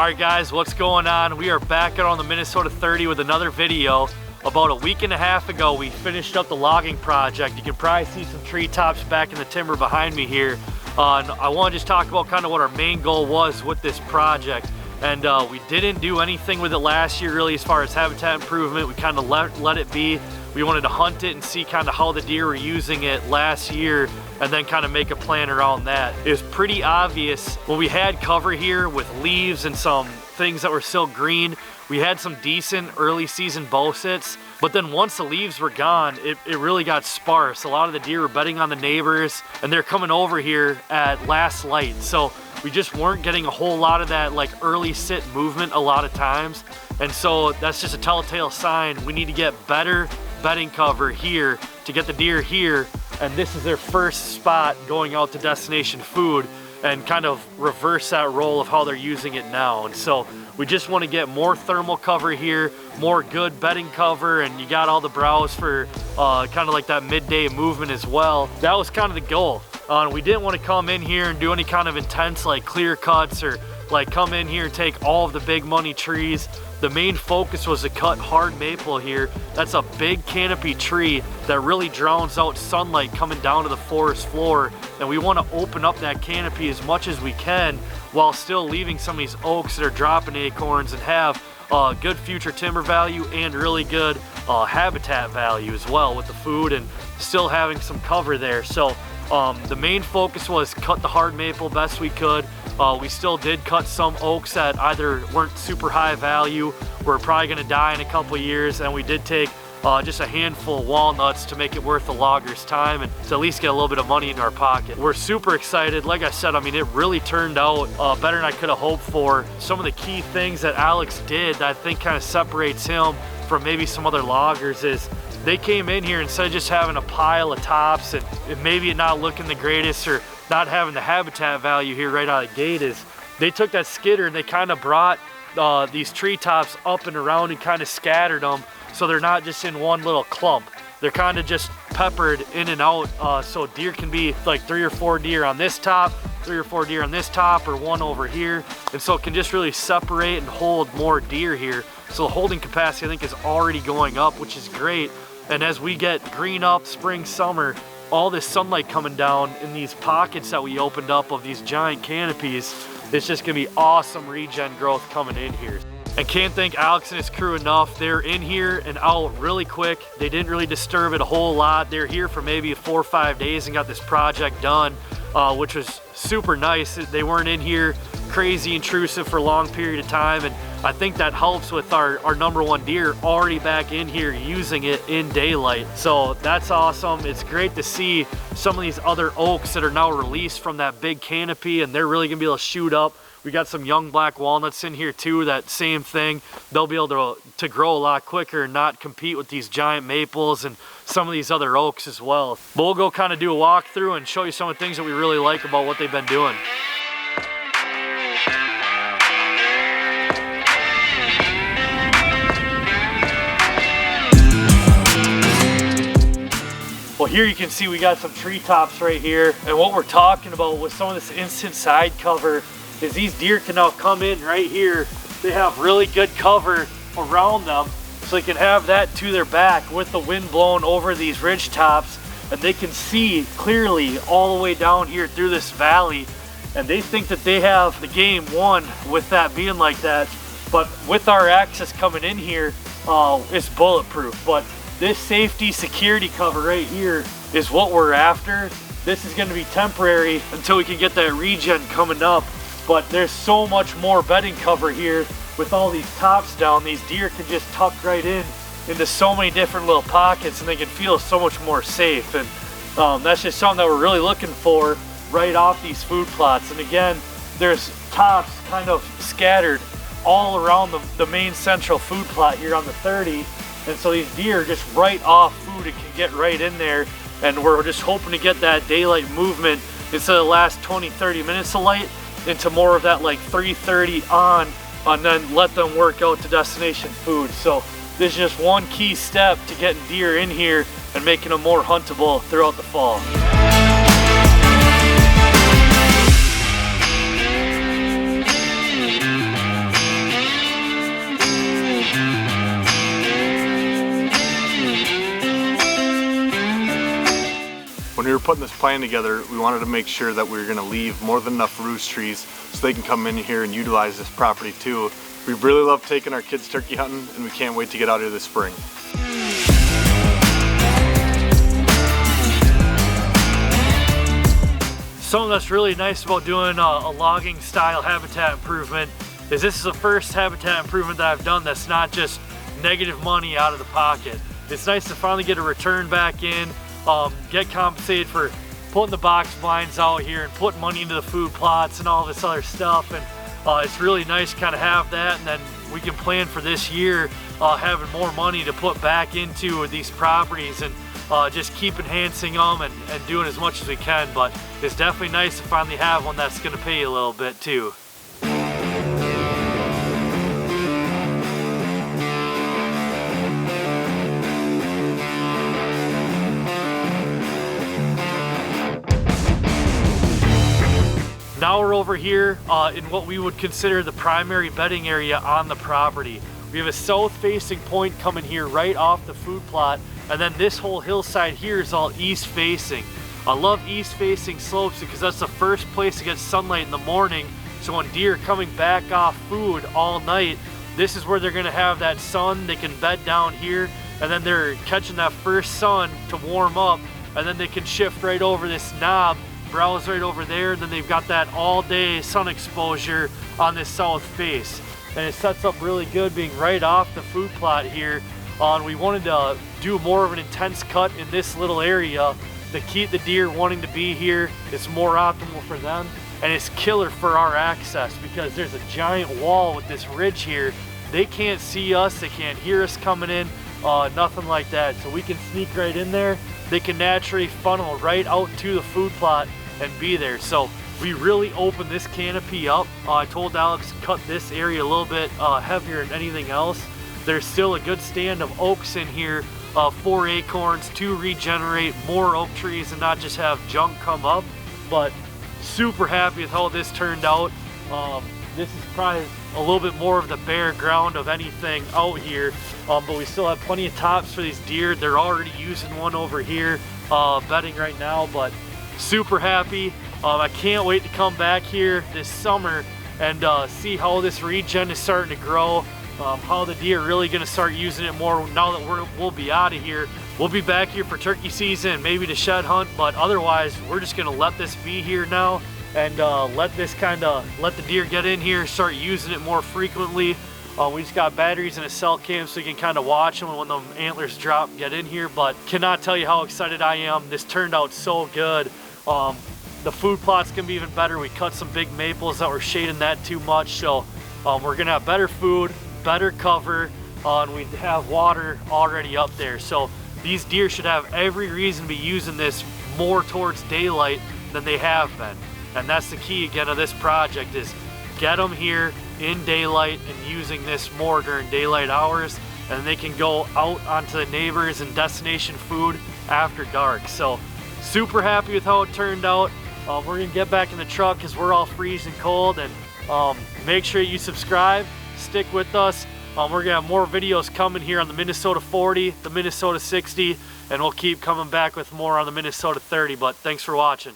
Alright guys, what's going on? We are back out on the Minnesota 30 with another video. About a week and a half ago, we finished up the logging project. You can probably see some treetops back in the timber behind me here. I want to just talk about kind of what our main goal was with this project. And we didn't do anything with it last year really as far as habitat improvement. We kind of let it be. We wanted to hunt it and see kind of how the deer were using it last year and then kind of make a plan around that. It was pretty obvious when we had cover here with leaves and some things that were still green. We had some decent early season bow sits, but then once the leaves were gone, it really got sparse. A lot of the deer were bedding on the neighbors and they're coming over here at last light. So we just weren't getting a whole lot of that like early sit movement a lot of times. And so that's just a telltale sign. We need to get better bedding cover here to get the deer here. And this is their first spot going out to destination food and kind of reverse that role of how they're using it now. And so we just want to get more thermal cover here, more good bedding cover, and you got all the browse for kind of like that midday movement as well. That was kind of the goal. We didn't want to come in here and do any kind of intense like clear cuts or like come in here and take all of the big money trees. The main focus was to cut hard maple here. That's a big canopy tree that really drowns out sunlight coming down to the forest floor. And we want to open up that canopy as much as we can while still leaving some of these oaks that are dropping acorns and have good future timber value and really good habitat value as well with the food and still having some cover there. So the main focus was cut the hard maple best we could. We still did cut some oaks that either weren't super high value, were probably going to die in a couple years, and we did take just a handful of walnuts to make it worth the logger's time and to at least get a little bit of money in our pocket. We're super excited. Like I said, I mean, it really turned out better than I could have hoped for. Some of the key things that Alex did that I think kind of separates him from maybe some other loggers is they came in here instead of just having a pile of tops and maybe it not looking the greatest or not having the habitat value here right out of the gate, is they took that skidder and they kind of brought these treetops up and around and kind of scattered them so they're not just in one little clump. They're kind of just peppered in and out, so deer can be like 3 or 4 deer on this top, 3 or 4 deer on this top, or one over here. And so it can just really separate and hold more deer here. So the holding capacity I think is already going up, which is great. And as we get green up spring, summer, all this sunlight coming down in these pockets that we opened up of these giant canopies, it's just gonna be awesome regen growth coming in here. And can't thank Alex and his crew enough. They're in here and out really quick. They didn't really disturb it a whole lot. They're here for maybe 4 or 5 days and got this project done, which was super nice. They weren't in here crazy intrusive for a long period of time, and I think that helps with our #1 deer already back in here using it in daylight. So that's awesome. It's great to see some of these other oaks that are now released from that big canopy and they're really gonna be able to shoot up. We got some young black walnuts in here too, that same thing. They'll be able to grow a lot quicker and not compete with these giant maples and some of these other oaks as well. But we'll go kind of do a walkthrough and show you some of the things that we really like about what they've been doing. Well, here you can see we got some treetops right here, and what we're talking about with some of this instant side cover is these deer can now come in right here. They have really good cover around them, so they can have that to their back with the wind blowing over these ridge tops, and they can see clearly all the way down here through this valley, and they think that they have the game won with that being like that. But with our access coming in here, it's bulletproof. But this safety security cover right here is what we're after. This is going to be temporary until we can get that regen coming up. But there's so much more bedding cover here with all these tops down. These deer can just tuck right in into so many different little pockets and they can feel so much more safe. And that's just something that we're really looking for right off these food plots. And again, there's tops kind of scattered all around the main central food plot here on the 30. And so these deer are just right off food and can get right in there. And we're just hoping to get that daylight movement instead of the last 20-30 minutes of light into more of that like 3:30 on, and then let them work out to destination food. So this is just one key step to getting deer in here and making them more huntable throughout the fall. putting this plan together, we wanted to make sure that we were going to leave more than enough roost trees so they can come in here and utilize this property too. We really love taking our kids turkey hunting, and we can't wait to get out here this spring. Something that's really nice about doing a logging style habitat improvement is this is the first habitat improvement that I've done that's not just negative money out of the pocket. It's nice to finally get a return back in, get compensated for putting the box blinds out here and putting money into the food plots and all this other stuff. And it's really nice to kind of have that, and then we can plan for this year having more money to put back into these properties and just keep enhancing them and doing as much as we can. But it's definitely nice to finally have one that's going to pay you a little bit too. Now we're over here in what we would consider the primary bedding area on the property. We have a south-facing point coming here right off the food plot, and then this whole hillside here is all east-facing. I love east-facing slopes because that's the first place to get sunlight in the morning, so when deer are coming back off food all night, this is where they're going to have that sun. They can bed down here, and then they're catching that first sun to warm up, and then they can shift right over this knob, browse right over there, and then they've got that all-day sun exposure on this south face. And it sets up really good being right off the food plot here. We wanted to do more of an intense cut in this little area to keep the deer wanting to be here. It's more optimal for them, and it's killer for our access because there's a giant wall with this ridge here. They can't see us, they can't hear us coming in, nothing like that. So we can sneak right in there. They can naturally funnel right out to the food plot and be there. So we really opened this canopy up. I told Alex to cut this area a little bit heavier than anything else. There's still a good stand of oaks in here, 4 acorns to regenerate more oak trees and not just have junk come up. But super happy with how this turned out. This is probably a little bit more of the bare ground of anything out here, but we still have plenty of tops for these deer. They're already using one over here bedding right now, but super happy. I can't wait to come back here this summer and see how this regen is starting to grow, how the deer are really going to start using it more now that we'll be out of here. We'll be back here for turkey season, maybe to shed hunt, but otherwise we're just going to let this be here now and let the deer get in here, start using it more frequently. We just got batteries and a cell cam so you can kind of watch them when the antlers drop and get in here, but cannot tell you how excited I am. This turned out so good. The food plot's gonna be even better. We cut some big maples that were shading that too much, so we're gonna have better food, better cover, and we have water already up there. So these deer should have every reason to be using this more towards daylight than they have been. And that's the key again of this project, is get them here in daylight and using this more during daylight hours, and they can go out onto the neighbors and destination food after dark. So super happy with how it turned out. We're gonna get back in the truck because we're all freezing cold, and make sure you subscribe, stick with us. We're gonna have more videos coming here on the Minnesota 40, the Minnesota 60, and we'll keep coming back with more on the Minnesota 30, but thanks for watching.